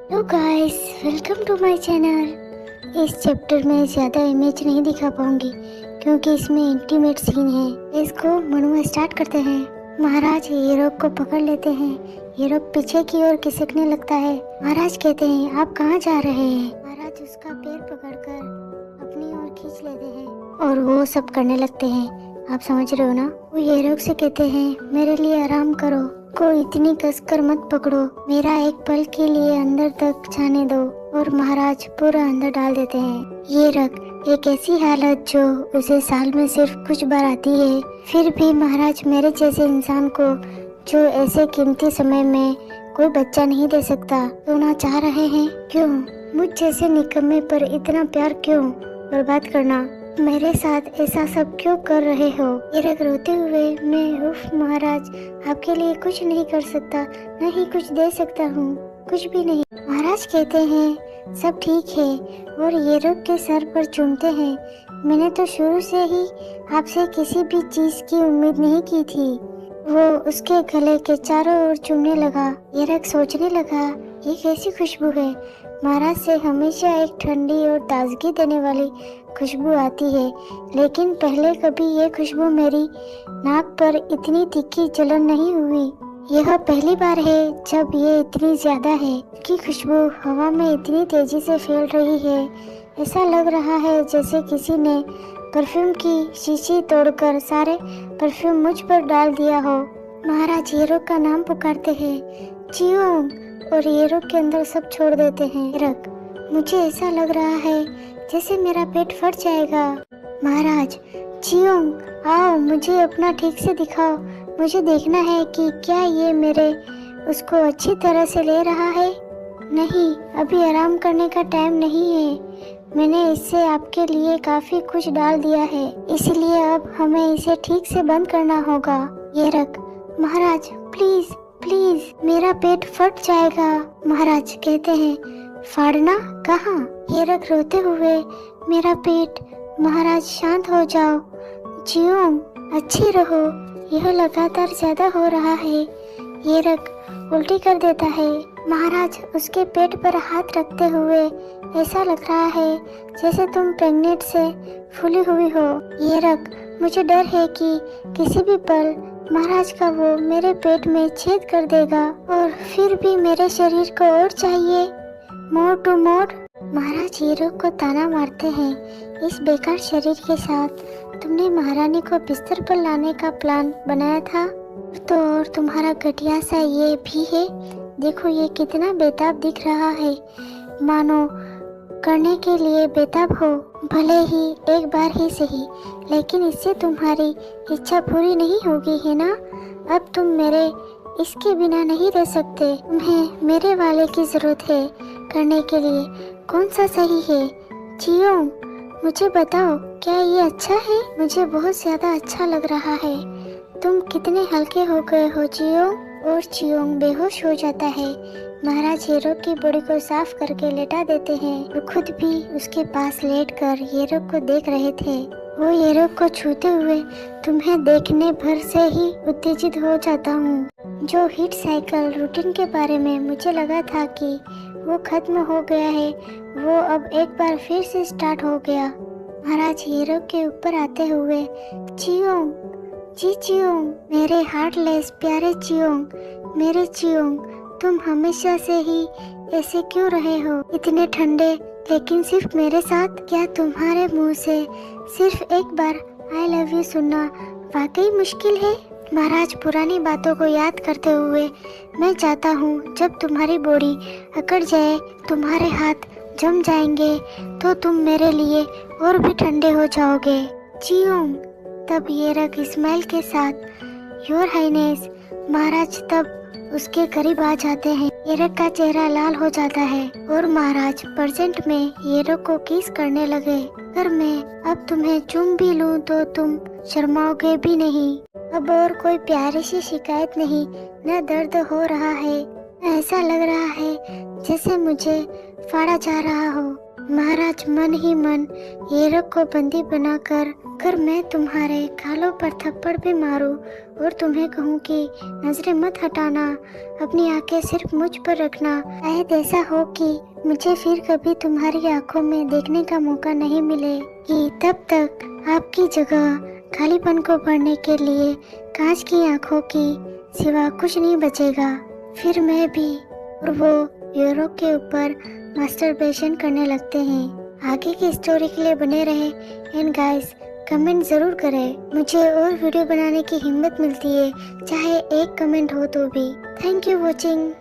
Hello guys, welcome to my channel. इस chapter में ज़्यादा इमेज नहीं दिखा पाऊंगी क्योंकि इसमें इंटीमेट सीन है। इसको मनुआ स्टार्ट करते हैं। महाराज हीरोक को पकड़ लेते हैं। हीरोक पीछे की ओर खिसकने लगता है। महाराज कहते हैं, आप कहाँ जा रहे हैं? महाराज उसका पैर पकड़कर अपनी ओर खींच लेते हैं और वो सब करने लगते हैं। आप समझ रहे हो ना? वो हीरोक से कहते हैं, मेरे लिए आराम करो, को इतनी कसकर मत पकड़ो, मेरा एक पल के लिए अंदर तक जाने दो। और महाराज पूरा अंदर डाल देते हैं। ये रख एक ऐसी हालत जो उसे साल में सिर्फ कुछ बार आती है। फिर भी महाराज मेरे जैसे इंसान को, जो ऐसे कीमती समय में कोई बच्चा नहीं दे सकता, रोना चाह रहे हैं क्यों? मुझ जैसे निकम्मे पर इतना प्यार क्यों बर्बाद करना? मेरे साथ ऐसा सब क्यों कर रहे हो? हीरक रोते हुए, मैं उफ महाराज, आपके लिए कुछ नहीं कर सकता, न ही कुछ दे सकता हूँ, कुछ भी नहीं। महाराज कहते हैं, सब ठीक है, और हीरक के सर पर चूमते हैं। मैंने तो शुरू से ही आपसे किसी भी चीज की उम्मीद नहीं की थी। वो उसके गले के चारों ओर चूमने लगा। हीरक सोचने लगा, ये कैसी खुशबू है? महाराज से हमेशा एक ठंडी और ताजगी देने वाली खुशबू आती है, लेकिन पहले कभी ये खुशबू मेरी नाक पर इतनी तीखी जलन नहीं हुई। यह पहली बार है जब ये इतनी ज्यादा है कि खुशबू हवा में इतनी तेजी से फैल रही है। ऐसा लग रहा है जैसे किसी ने परफ्यूम की शीशी तोड़कर सारे परफ्यूम मुझ पर डाल दिया हो। महाराज हीरोक का नाम पुकारते हैं, चियोंग, और हीरोक के अंदर सब छोड़ देते हैं। हीरक, मुझे ऐसा लग रहा है जैसे मेरा पेट फट जाएगा। महाराज, चियोंग आओ, मुझे अपना ठीक से दिखाओ, मुझे देखना है कि क्या ये मेरे उसको अच्छी तरह से ले रहा है। नहीं, अभी आराम करने का टाइम नहीं है। मैंने इससे आपके लिए काफी कुछ डाल दिया है, इसलिए अब हमें इसे ठीक से बंद करना होगा। हीरक, महाराज प्लीज प्लीज, मेरा पेट फट जाएगा। महाराज कहते हैं, फाड़ना कहाँ? हीरक रोते हुए, मेरा पेट। महाराज शांत हो जाओ, चियोंग अच्छी रहो, यह लगातार ज्यादा हो रहा है। हीरक उल्टी कर देता है। महाराज उसके पेट पर हाथ रखते हुए, ऐसा लग रहा है जैसे तुम प्रेग्नेंट से फूली हुई हो। हीरक, मुझे डर है कि किसी भी पल महाराज का वो मेरे पेट में छेद कर देगा, और फिर भी मेरे शरीर को और चाहिए, मोर टू मोर। महाराज हीरोक को ताना मारते हैं, इस बेकार शरीर के साथ तुमने महारानी को बिस्तर पर लाने का प्लान बनाया था, तो और तुम्हारा घटिया सा ये भी है। देखो ये कितना बेताब दिख रहा है, मानो करने के लिए बेताब हो। भले ही एक बार ही सही, लेकिन इससे तुम्हारी इच्छा पूरी नहीं होगी, है ना? अब तुम मेरे इसके बिना नहीं रह सकते। तुम्हें मेरे वाले की जरूरत है करने के लिए। कौन सा सही है? चियोंग, मुझे बताओ, क्या ये अच्छा है? मुझे बहुत ज्यादा अच्छा लग रहा है। तुम कितने हल्के हो गए हो चियोंग। और चियोंग बेहोश हो जाता है। महाराज हीरोक की बॉडी को साफ करके लेटा देते हैं और खुद भी उसके पास लेटकर हीरोक को देख रहे थे। वो हीरोक को छूते हुए, तुम्हें देखने भर से ही उत्तेजित हो जाता हूँ। जो हिट साइकिल रूटीन के बारे में मुझे लगा था कि वो खत्म हो गया है, वो अब एक बार फिर से स्टार्ट हो गया। महाराज हीरोक के ऊपर आते हुए, चियोंग जी, चियोंग मेरे हार्टलेस प्यारे चियोंग, मेरे चियोंग, तुम हमेशा से ही ऐसे क्यों रहे हो, इतने ठंडे, लेकिन सिर्फ मेरे साथ? क्या तुम्हारे मुंह से सिर्फ एक बार आई लव यू सुनना वाकई मुश्किल है? महाराज पुरानी बातों को याद करते हुए, मैं चाहता हूँ जब तुम्हारी बॉडी अकड़ जाए, तुम्हारे हाथ जम जाएंगे, तो तुम मेरे लिए और भी ठंडे हो जाओगे। चियोंग, तब हीरक स्माइल के साथ, योर हाइनेस। महाराज तब उसके करीब आ जाते हैं। हीरक का चेहरा लाल हो जाता है और महाराज प्रेजेंट में हीरक को किस करने लगे। अगर मैं अब तुम्हें चूम भी लूं तो तुम शर्माओगे भी नहीं। अब और कोई प्यारी सी शिकायत नहीं, न दर्द हो रहा है, न ऐसा लग रहा है जैसे मुझे फाड़ा जा रहा हो। महाराज मन ही मन हीरोक को बंदी बनाकर अगर मैं तुम्हारे गालों पर थप्पड़ भी मारूं और तुम्हें कहूं कि नजरें मत हटाना, अपनी आंखें सिर्फ मुझ पर रखना, शायद ऐसा हो कि मुझे फिर कभी तुम्हारी आंखों में देखने का मौका नहीं मिले, कि तब तक आपकी जगह खालीपन को भरने के लिए कांच की आंखों की सिवा कुछ नहीं बचेगा। फिर मैं भी और वो हीरो के ऊपर मास्टरबेशन करने लगते हैं। आगे की स्टोरी के लिए बने रहे एंड गाइस कमेंट ज़रूर करें, मुझे और वीडियो बनाने की हिम्मत मिलती है, चाहे एक कमेंट हो तो भी। Thank you watching.